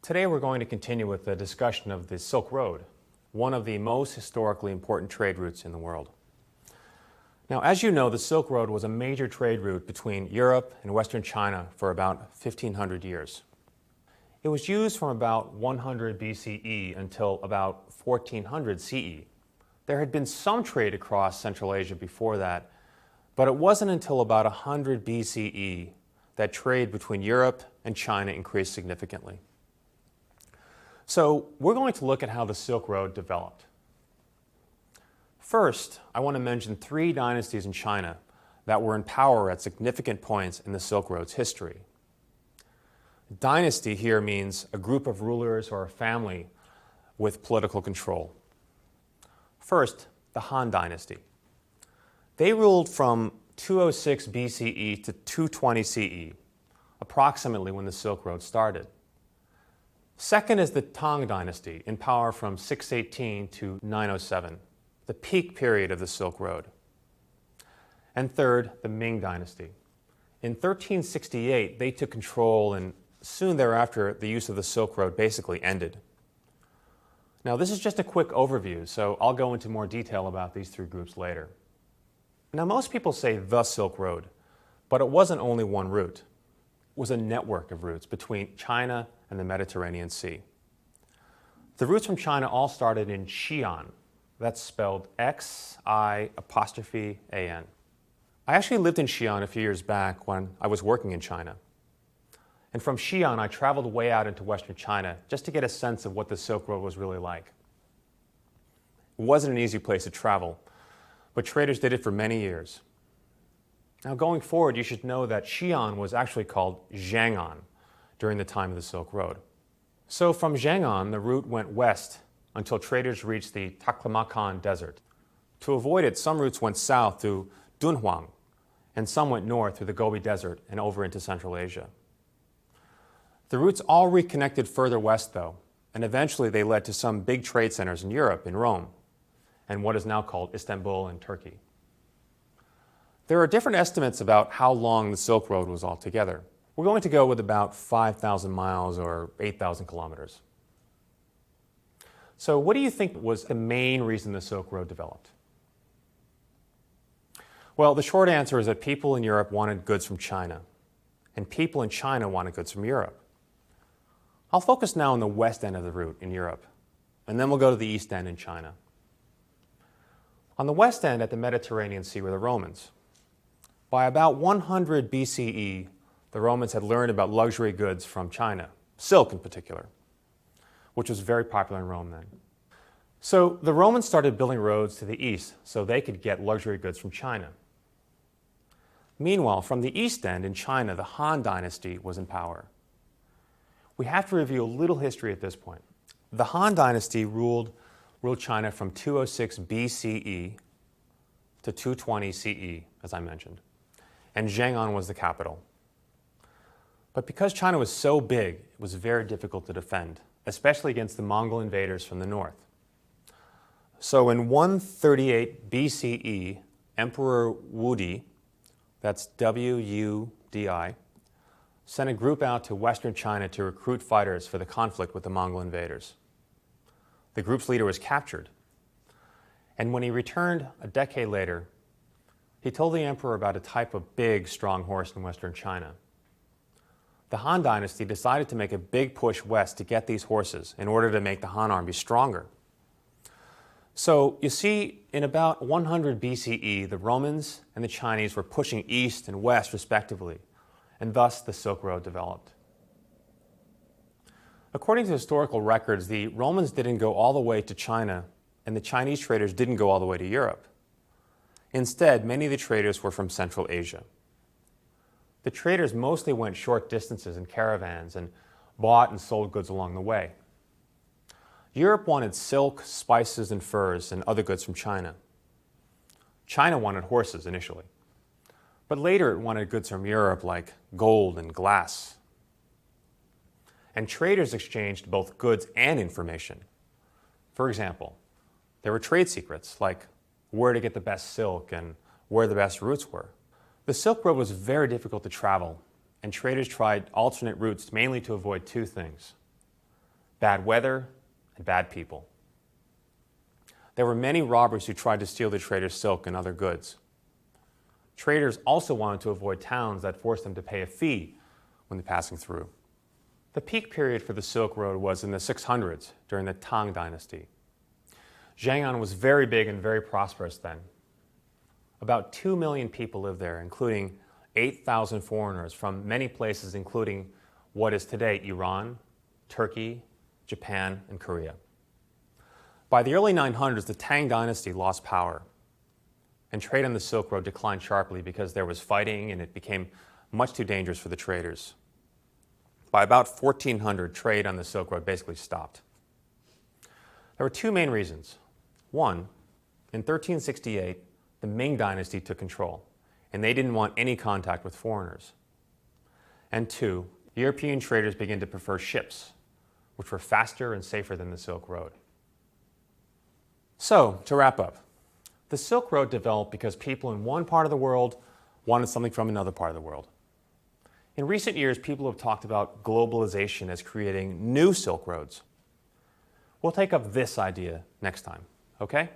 Today we're going to continue with the discussion of the Silk Road, one of the most historically important trade routes in the world. Now, as you know, the Silk Road was a major trade route between Europe and Western China for about 1,500 years. It was used from about 100 BCE until about 1400 CE. There had been some trade across Central Asia before that, but it wasn't until about 100 BCE that trade between Europe and China increased significantly. So we're going to look at how the Silk Road developed. First, I want to mention three dynasties in China that were in power at significant points in the Silk Road's history. Dynasty here means a group of rulers or a family with political control. First, the Han Dynasty. They ruled from 206 BCE to 220 CE, approximately when the Silk Road started. Second is the Tang Dynasty, in power from 618 to 907, the peak period of the Silk Road. And third, the Ming Dynasty. In 1368, they took control, and soon thereafter, the use of the Silk Road basically ended. Now, this is just a quick overview, so I'll go into more detail about these three groups later. Now, most people say the Silk Road, but it wasn't only one route. It was a network of routes between China and the Mediterranean Sea. The routes from China all started in Xi'an. That's spelled X-I''An. I actually lived in Xi'an a few years back when I was working in China. And from Xi'an, I traveled way out into Western China just to get a sense of what the Silk Road was really like. It wasn't an easy place to travel, but traders did it for many years. Now, going forward, you should know that Xi'an was actually called Zhang'an during the time of the Silk Road. So from Zhang'an, the route went west until traders reached the Taklamakan Desert. To avoid it, some routes went south through Dunhuang, and some went north through the Gobi Desert and over into Central Asia. The routes all reconnected further west, though, and eventually they led to some big trade centers in Europe, in Rome, and what is now called Istanbul in Turkey. There are different estimates about how long the Silk Road was altogether. We're going to go with about 5,000 miles or 8,000 kilometers. So what do you think was the main reason the Silk Road developed? Well, the short answer is that people in Europe wanted goods from China, and people in China wanted goods from Europe. I'll focus now on the west end of the route in Europe, and then we'll go to the east end in China. On the west end at the Mediterranean Sea were the Romans. By about 100 BCE, the Romans had learned about luxury goods from China, silk in particular, which was very popular in Rome then. So the Romans started building roads to the east so they could get luxury goods from China. Meanwhile, from the east end in China, the Han Dynasty was in power. We have to review a little history at this point. The Han Dynasty ruled China from 206 BCE to 220 CE, as I mentioned, and Zhang'an was the capital. But because China was so big, it was very difficult to defend, especially against the Mongol invaders from the north. So in 138 BCE, Emperor Wudi, that's W-U-D-I, sent a group out to Western China to recruit fighters for the conflict with the Mongol invaders. The group's leader was captured, and when he returned a decade later, he told the emperor about a type of big, strong horse in Western China. The Han Dynasty decided to make a big push west to get these horses in order to make the Han army stronger. So you see, in about 100 BCE, the Romans and the Chinese were pushing east and west respectively, and thus the Silk Road developed. According to historical records, the Romans didn't go all the way to China, and the Chinese traders didn't go all the way to Europe. Instead, many of the traders were from Central Asia. The traders mostly went short distances in caravans and bought and sold goods along the way. Europe wanted silk, spices, and furs, and other goods from China. China wanted horses initially, but later it wanted goods from Europe like gold and glass. And traders exchanged both goods and information. For example, there were trade secrets like where to get the best silk and where the best routes were. The Silk Road was very difficult to travel, and traders tried alternate routes mainly to avoid two things: bad weather, and bad people. There were many robbers who tried to steal the traders' silk and other goods. Traders also wanted to avoid towns that forced them to pay a fee when passing through. The peak period for the Silk Road was in the 600s during the Tang Dynasty. Zhang'an was very big and very prosperous then. About 2 million people lived there, including 8,000 foreigners from many places, including what is today Iran, Turkey, Japan, and Korea. By the early 900s, the Tang Dynasty lost power, and trade on the Silk Road declined sharply because there was fighting and it became much too dangerous for the traders. By about 1400, trade on the Silk Road basically stopped. There were two main reasons. One, in 1368, the Ming Dynasty took control, and they didn't want any contact with foreigners. And two, European traders began to prefer ships, which were faster and safer than the Silk Road. So, to wrap up, the Silk Road developed because people in one part of the world wanted something from another part of the world. In recent years, people have talked about globalization as creating new Silk Roads. We'll take up this idea next time, okay?